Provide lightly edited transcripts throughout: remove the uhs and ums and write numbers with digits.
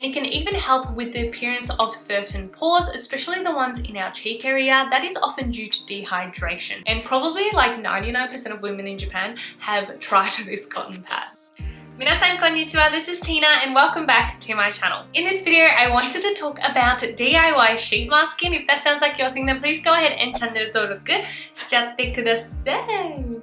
It can even help with the appearance of certain pores, especially the ones in our cheek area. That is often due to dehydration. And probably like 99% of women in Japan have tried this cotton pad. Minasan konnichiwa, this is Tina and welcome back to my channel. In this video, I wanted to talk about DIY sheet masking. If that sounds like your thing, then please go ahead and channel登録しちゃってください。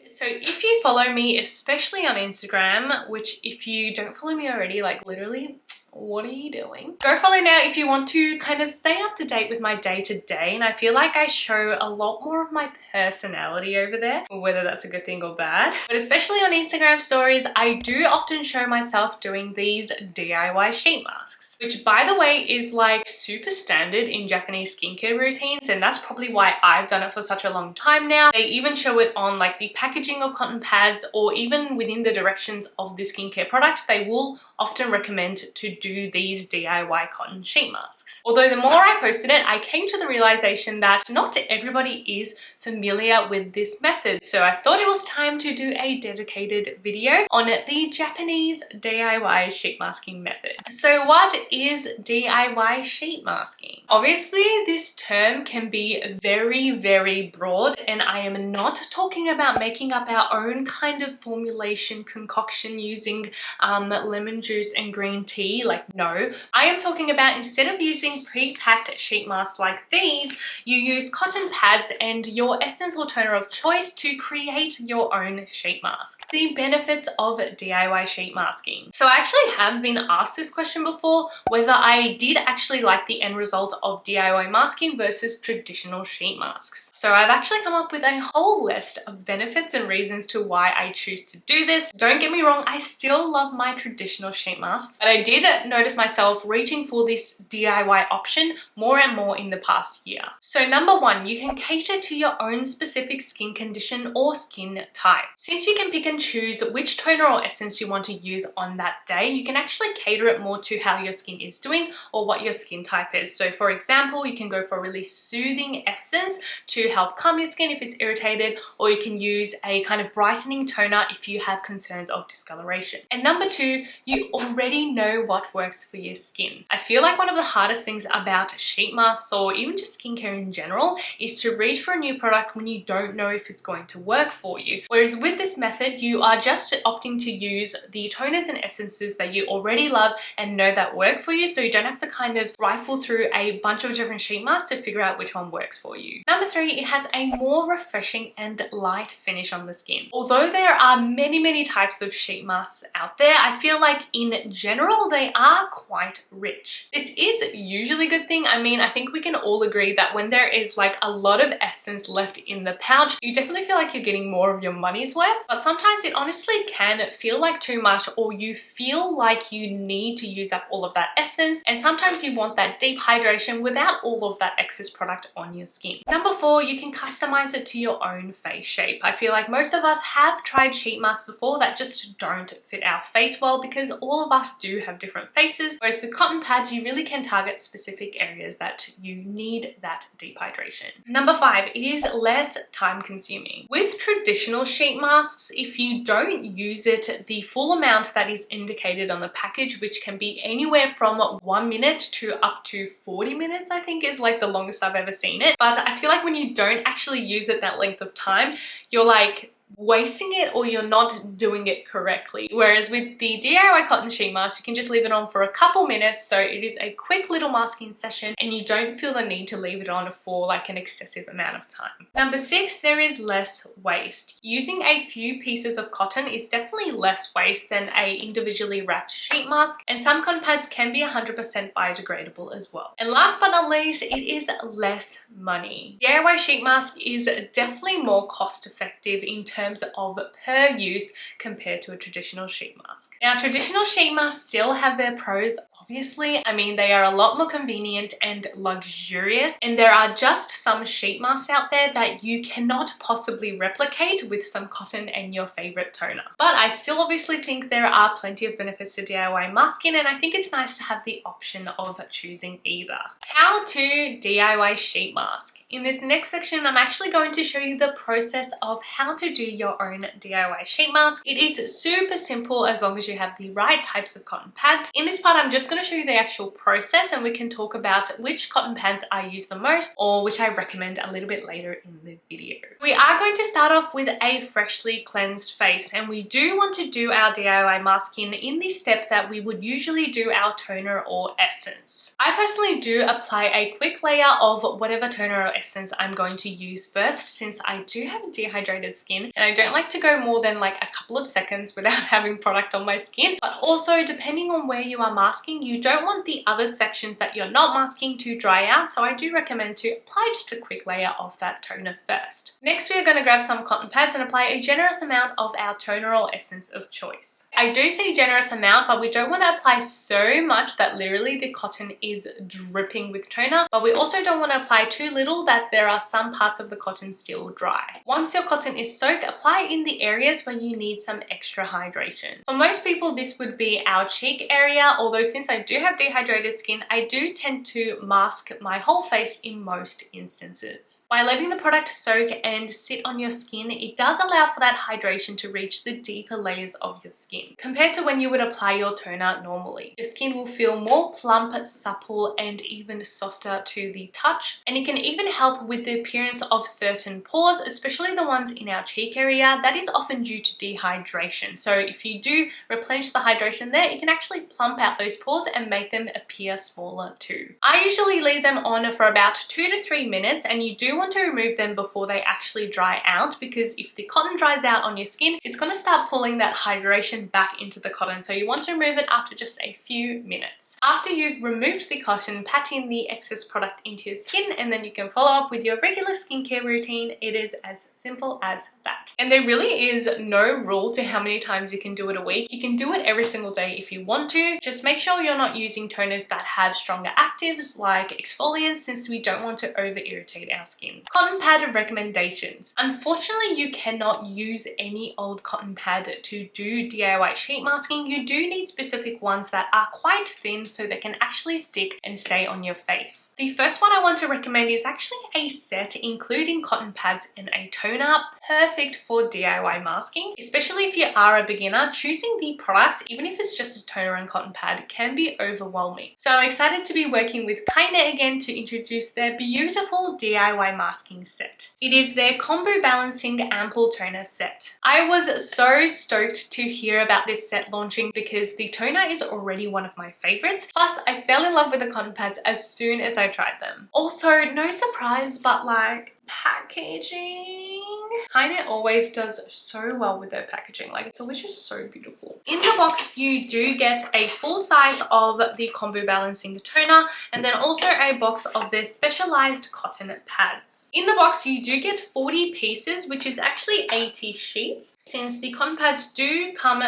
So if you follow me, especially on Instagram, which if you don't follow me already, like literally, what are you doing? Go follow now if you want to kind of stay up to date with my day-to-day, and I feel like I show a lot more of my personality over there, whether that's a good thing or bad. But especially on Instagram stories, I do often show myself doing these DIY sheet masks, which by the way is like super standard in Japanese skincare routines, and that's probably why I've done it for such a long time now. They even show it on like the packaging of cotton pads, or even within the directions of the skincare product, they will often recommend to do these DIY cotton sheet masks. Although the more I posted it, I came to the realization that not everybody is familiar with this method. So I thought it was time to do a dedicated video on the Japanese DIY sheet masking method. So what is DIY sheet masking? Obviously, this term can be very, very broad, and I am not talking about making up our own kind of formulation concoction using lemon juice and green tea. Like, no, I am talking about instead of using pre-packed sheet masks like these, you use cotton pads and your essence or toner of choice to create your own sheet mask. The benefits of DIY sheet masking. So I actually have been asked this question before, whether I did actually like the end result of DIY masking versus traditional sheet masks. So I've actually come up with a whole list of benefits and reasons to why I choose to do this. Don't get me wrong, I still love my traditional sheet masks, but I did notice myself reaching for this DIY option more and more in the past year. So number one, you can cater to your own specific skin condition or skin type. Since you can pick and choose which toner or essence you want to use on that day, you can actually cater it more to how your skin is doing or what your skin type is. So for example, you can go for a really soothing essence to help calm your skin if it's irritated, or you can use a kind of brightening toner if you have concerns of discoloration. And number two, you already know what works for your skin. I feel like one of the hardest things about sheet masks, or even just skincare in general, is to reach for a new product when you don't know if it's going to work for you. Whereas with this method, you are just opting to use the toners and essences that you already love and know that work for you, so you don't have to kind of rifle through a bunch of different sheet masks to figure out which one works for you. Number three, it has a more refreshing and light finish on the skin. Although there are many types of sheet masks out there, I feel like in general they are quite rich. This is usually a good thing. I mean, I think we can all agree that when there is like a lot of essence left in the pouch, you definitely feel like you're getting more of your money's worth, but sometimes it honestly can feel like too much, or you feel like you need to use up all of that essence, and sometimes you want that deep hydration without all of that excess product on your skin. Number four, you can customize it to your own face shape. I feel like most of us have tried sheet masks before that just don't fit our face well, because all of us do have different faces, whereas with cotton pads you really can target specific areas that you need that deep hydration. Number five, it is less time consuming. With traditional sheet masks, if you don't use it the full amount that is indicated on the package, which can be anywhere from 1 minute to up to 40 minutes, I think is like the longest I've ever seen it. But I feel like when you don't actually use it that length of time, you're like wasting it, or you're not doing it correctly. Whereas with the DIY cotton sheet mask, you can just leave it on for a couple minutes, so it is a quick little masking session and you don't feel the need to leave it on for like an excessive amount of time. Number six, there is less waste. Using a few pieces of cotton is definitely less waste than a individually wrapped sheet mask, and some cotton pads can be 100% biodegradable as well. And last but not least, it is less money. DIY sheet mask is definitely more cost effective in terms of per use compared to a traditional sheet mask. Now, traditional sheet masks still have their pros, obviously. I mean, they are a lot more convenient and luxurious, and there are just some sheet masks out there that you cannot possibly replicate with some cotton and your favorite toner. But I still obviously think there are plenty of benefits to DIY masking, and I think it's nice to have the option of choosing either. How to DIY sheet mask. In this next section, I'm actually going to show you the process of how to do your own DIY sheet mask. It is super simple as long as you have the right types of cotton pads. In this part, I'm just going to show you the actual process, and we can talk about which cotton pads I use the most or which I recommend a little bit later in the video. We are going to start off with a freshly cleansed face, and we do want to do our DIY masking in the step that we would usually do our toner or essence. I personally do apply a quick layer of whatever toner or essence I'm going to use first, since I do have dehydrated skin and I don't like to go more than like a couple of seconds without having product on my skin. But also, depending on where you are masking, you don't want the other sections that you're not masking to dry out, so I do recommend to apply just a quick layer of that toner first. Next, we are going to grab some cotton pads and apply a generous amount of our toner or essence of choice. I do say generous amount, but we don't want to apply so much that literally the cotton is dripping with toner, but we also don't want to apply too little that there are some parts of the cotton still dry. Once your cotton is soaked, apply in the areas where you need some extra hydration. For most people, this would be our cheek area, although since I do have dehydrated skin, I do tend to mask my whole face in most instances. By letting the product soak and sit on your skin, it does allow for that hydration to reach the deeper layers of your skin. Compared to when you would apply your toner normally, your skin will feel more plump, supple, and even softer to the touch, and it can even help with the appearance of certain pores, especially the ones in our cheek area. That is often due to dehydration, so if you do replenish the hydration there, it can actually plump out those pores and make them appear smaller too. I usually leave them on for about 2 to 3 minutes, and you do want to remove them before they actually dry out, because if the cotton dries out on your skin, it's going to start pulling that hydration back into the cotton, so you want to remove it after just a few minutes. After you've removed the cotton, pat in the excess product into your skin, and then you can follow up with your regular skincare routine. It is as simple as that. And there really is no rule to how many times you can do it a week. You can do it every single day if you want to. Just make sure you're not using toners that have stronger actives like exfoliants, since we don't want to over irritate our skin. Cotton pad recommendations. Unfortunately, you cannot use any old cotton pad to do DIY sheet masking. You do need specific ones that are quite thin so they can actually stick and stay on your face. The first one I want to recommend is actually a set including cotton pads and a toner, perfect for DIY masking. Especially if you are a beginner, choosing the products, even if it's just a toner and cotton pad, can be overwhelming. So I'm excited to be working with KAINE again to introduce their beautiful DIY masking set. It is their Kombu Balancing Ampoule Toner set. I was so stoked to hear about this set launching because the toner is already one of my favorites. Plus, I fell in love with the cotton pads as soon as I tried them. Also, no surprise, but like, packaging. KAINE always does so well with their packaging. Like, it's always just so beautiful. In the box, you do get a full size of the Kombu Balancing Toner, and then also a box of their specialized cotton pads. In the box, you do get 40 pieces, which is actually 80 sheets, since the cotton pads do come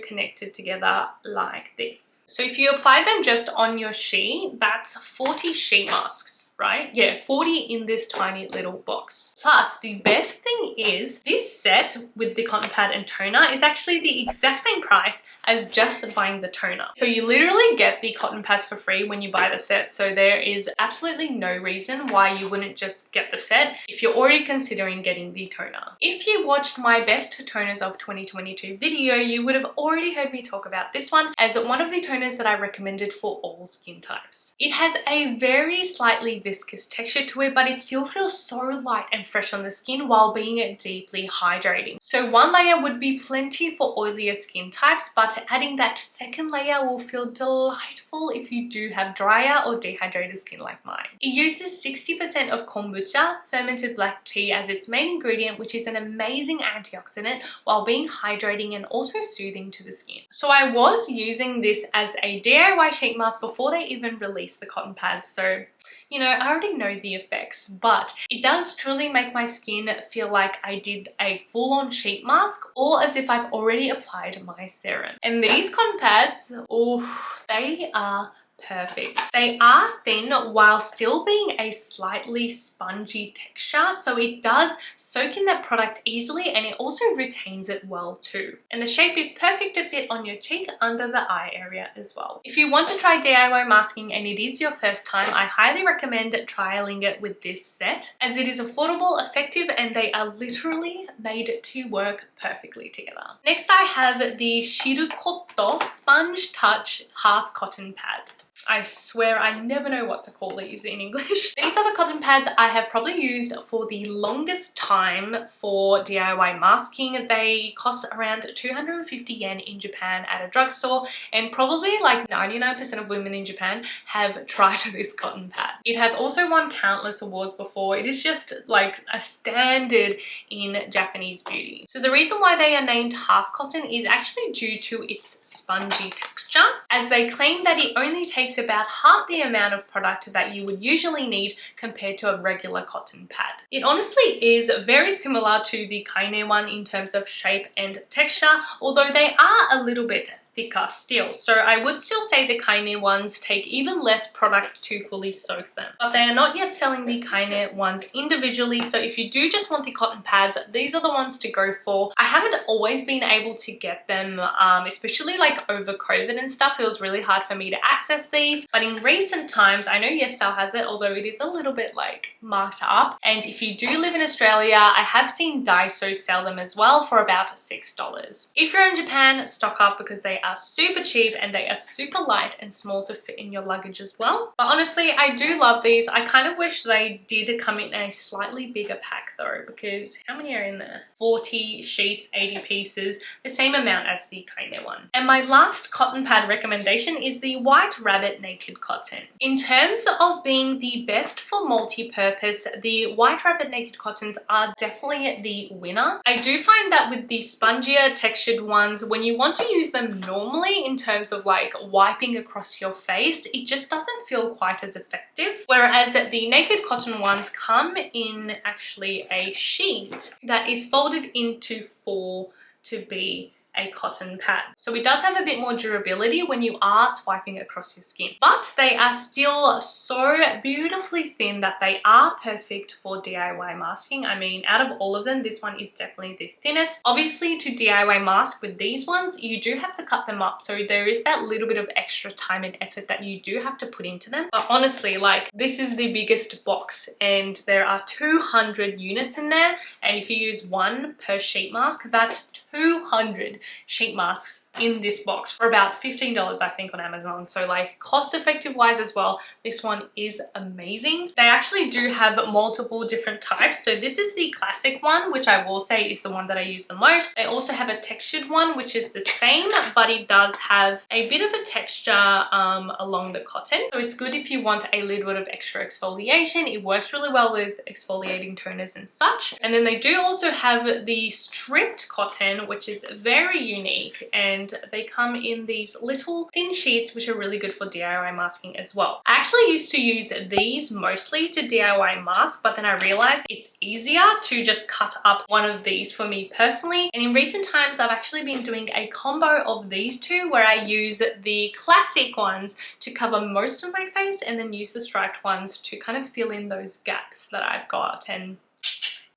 connected together like this. So if you apply them just on your sheet, that's 40 sheet masks. Right? Yeah, 40 in this tiny little box. Plus, the best thing is this set with the cotton pad and toner is actually the exact same price as just buying the toner. So you literally get the cotton pads for free when you buy the set. So there is absolutely no reason why you wouldn't just get the set if you're already considering getting the toner. If you watched my best toners of 2022 video, you would have already heard me talk about this one as one of the toners that I recommended for all skin types. It has a very slightly viscous texture to it, but it still feels so light and fresh on the skin while being deeply hydrating. So one layer would be plenty for oilier skin types, but adding that second layer will feel delightful if you do have drier or dehydrated skin like mine. It uses 60% of kombucha, fermented black tea, as its main ingredient, which is an amazing antioxidant while being hydrating and also soothing to the skin. So I was using this as a DIY sheet mask before they even released the cotton pads, so you know, I already know the effects, but it does truly make my skin feel like I did a full-on sheet mask or as if I've already applied my serum. And these cotton pads, oh, they are perfect. They are thin while still being a slightly spongy texture, so it does soak in that product easily and it also retains it well too. And the shape is perfect to fit on your cheek under the eye area as well. If you want to try DIY masking and it is your first time, I highly recommend trialing it with this set as it is affordable, effective, and they are literally made to work perfectly together. Next I have the Silcot Sponge Touch Half Cotton Pad. I swear I never know what to call these in English. These are the cotton pads I have probably used for the longest time for DIY masking. They cost around 250 yen in Japan at a drugstore, and probably like 99% of women in Japan have tried this cotton pad. It has also won countless awards before. It is just like a standard in Japanese beauty. So the reason why they are named half cotton is actually due to its spongy texture, as they claim that it only takes about half the amount of product that you would usually need compared to a regular cotton pad. It honestly is very similar to the KAINE one in terms of shape and texture, although they are a little bit thicker still. So I would still say the KAINE ones take even less product to fully soak them. But they are not yet selling the KAINE ones individually, so if you do just want the cotton pads, these are the ones to go for. I haven't always been able to get them, especially like over COVID and stuff. It was really hard for me to access these, but in recent times, I know YesStyle has it, although it is a little bit like marked up. And if you do live in Australia, I have seen Daiso sell them as well for about $6. If you're in Japan, stock up because they are super cheap and they are super light and small to fit in your luggage as well. But honestly, I do love these. I kind of wish they did come in a slightly bigger pack though, because how many are in there? 40 sheets, 80 pieces, the same amount as the KAINE one. And my last cotton pad recommendation is the White Rabbit Naked Cotton. In terms of being the best for multi-purpose, the White Rabbit Naked Cottons are definitely the winner. I do find that with the spongier textured ones, when you want to use them normally in terms of like wiping across your face, it just doesn't feel quite as effective. Whereas the Naked Cotton ones come in actually a sheet that is folded into 4 to be a cotton pad. So it does have a bit more durability when you are swiping across your skin, but they are still so beautifully thin that they are perfect for DIY masking. I mean, out of all of them, this one is definitely the thinnest. Obviously, to DIY mask with these ones, you do have to cut them up, so there is that little bit of extra time and effort that you do have to put into them. But honestly, like, this is the biggest box and there are 200 units in there, and if you use one per sheet mask, that's 200 sheet masks in this box for about $15, I think, on Amazon. So like cost effective wise as well, this one is amazing. They actually do have multiple different types. So this is the classic one, which I will say is the one that I use the most. They also have a textured one, which is the same, but it does have a bit of a texture along the cotton. So it's good if you want a little bit of extra exfoliation. It works really well with exfoliating toners and such. And then they do also have the stripped cotton, which is very unique, and they come in these little thin sheets which are really good for DIY masking as well. I actually used to use these mostly to DIY mask, but then I realized it's easier to just cut up one of these for me personally. And in recent times, I've actually been doing a combo of these two where I use the classic ones to cover most of my face and then use the striped ones to kind of fill in those gaps that I've got. And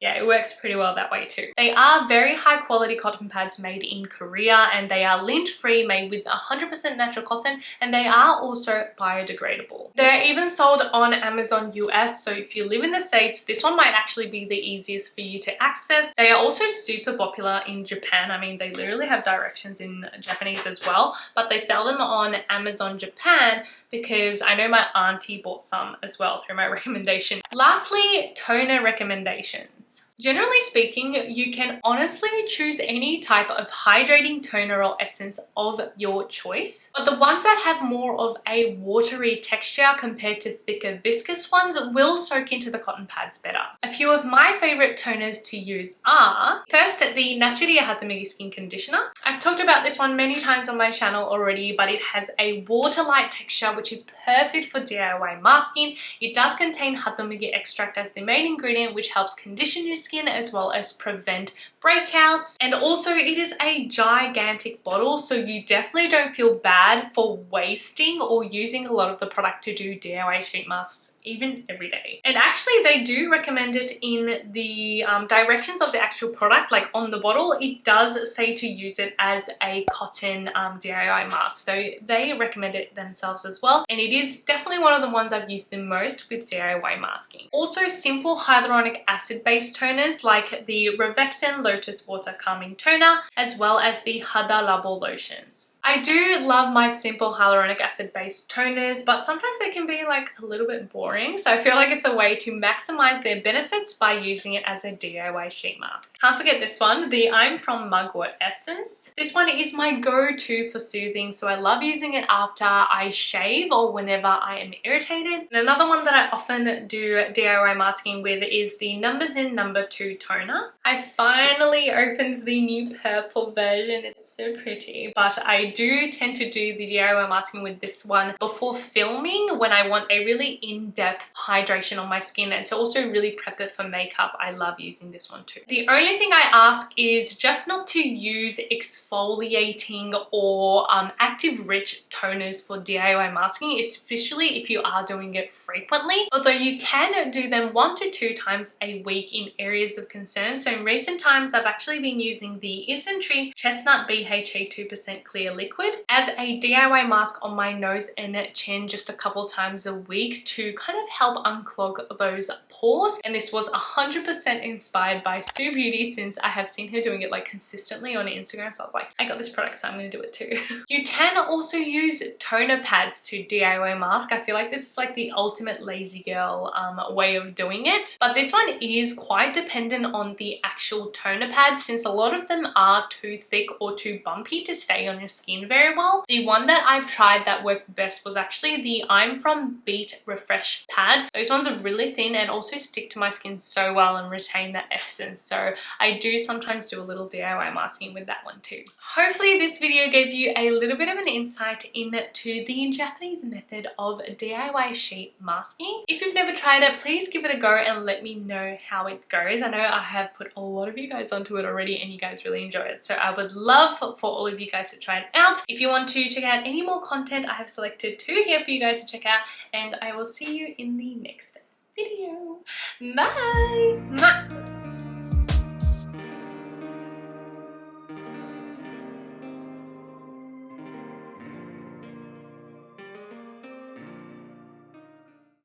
yeah, it works pretty well that way too. They are very high quality cotton pads made in Korea, and they are lint free, made with 100% natural cotton, and they are also biodegradable. They're even sold on Amazon US, so if you live in the States, this one might actually be the easiest for you to access. They are also super popular in Japan. I mean, they literally have directions in Japanese as well, but they sell them on Amazon Japan because I know my auntie bought some as well through my recommendation. Lastly, toner recommendations. Generally speaking, you can honestly choose any type of hydrating toner or essence of your choice, but the ones that have more of a watery texture compared to thicker viscous ones will soak into the cotton pads better. A few of my favorite toners to use are, first, the Naturie Hatomugi Skin Conditioner. I've talked about this one many times on my channel already, but it has a water-light texture which is perfect for DIY masking. It does contain Hatomugi extract as the main ingredient, which helps condition your skin as well as prevent breakouts, and also it is a gigantic bottle, so you definitely don't feel bad for wasting or using a lot of the product to do DIY sheet masks even every day. And actually they do recommend it in the directions of the actual product, like on the bottle it does say to use it as a cotton DIY mask, so they recommend it themselves as well, and it is definitely one of the ones I've used the most with DIY masking. Also, simple hyaluronic acid based toners like the Rovectin Lotus Water Calming Toner, as well as the Hada Labo lotions. I do love my simple hyaluronic acid based toners, but sometimes they can be like a little bit boring, so I feel like it's a way to maximize their benefits by using it as a DIY sheet mask. Can't forget this one, the I'm from Mugwort Essence. This one is my go-to for soothing, so I love using it after I shave or whenever I am irritated. And another one that I often do DIY masking with is the numbuzin No.2 Toner. I finally opened the new purple version. It's so pretty, but I do tend to do the DIY masking with this one before filming when I want a really in-depth hydration on my skin, and to also really prep it for makeup. I love using this one too. The only thing I ask is just not to use exfoliating or active rich toners for DIY masking, especially if you are doing it frequently, although you can do them 1 to 2 times a week in areas of concern. So in recent times I've actually been using the Isntree Chestnut BHA 2% clear liquid as a DIY mask on my nose and chin just a couple times a week to kind of help unclog those pores, and this was 100% inspired by Sue Beauty, since I have seen her doing it like consistently on Instagram, so I was like, I got this product, so I'm gonna do it too. You can also use toner pads to DIY mask. I feel like this is like the ultimate lazy girl way of doing it, but this one is quite dependent on the actual toner pads, since a lot of them are too thick or too bumpy to stay on your skin very well. The one that I've tried that worked best was actually the I'm from Beet Refresh Pad. Those ones are really thin and also stick to my skin so well and retain that essence, so I do sometimes do a little DIY masking with that one too. Hopefully this video gave you a little bit of an insight into the Japanese method of DIY sheet masking. If you've never tried it, please give it a go and let me know how it goes. I know I have put a lot of you guys onto it already and you guys really enjoy it, so I would love for all of you guys to try it out. If you want to check out any more content, I have selected 2 here for you guys to check out, and I will see you in the next video. Bye! Mwah!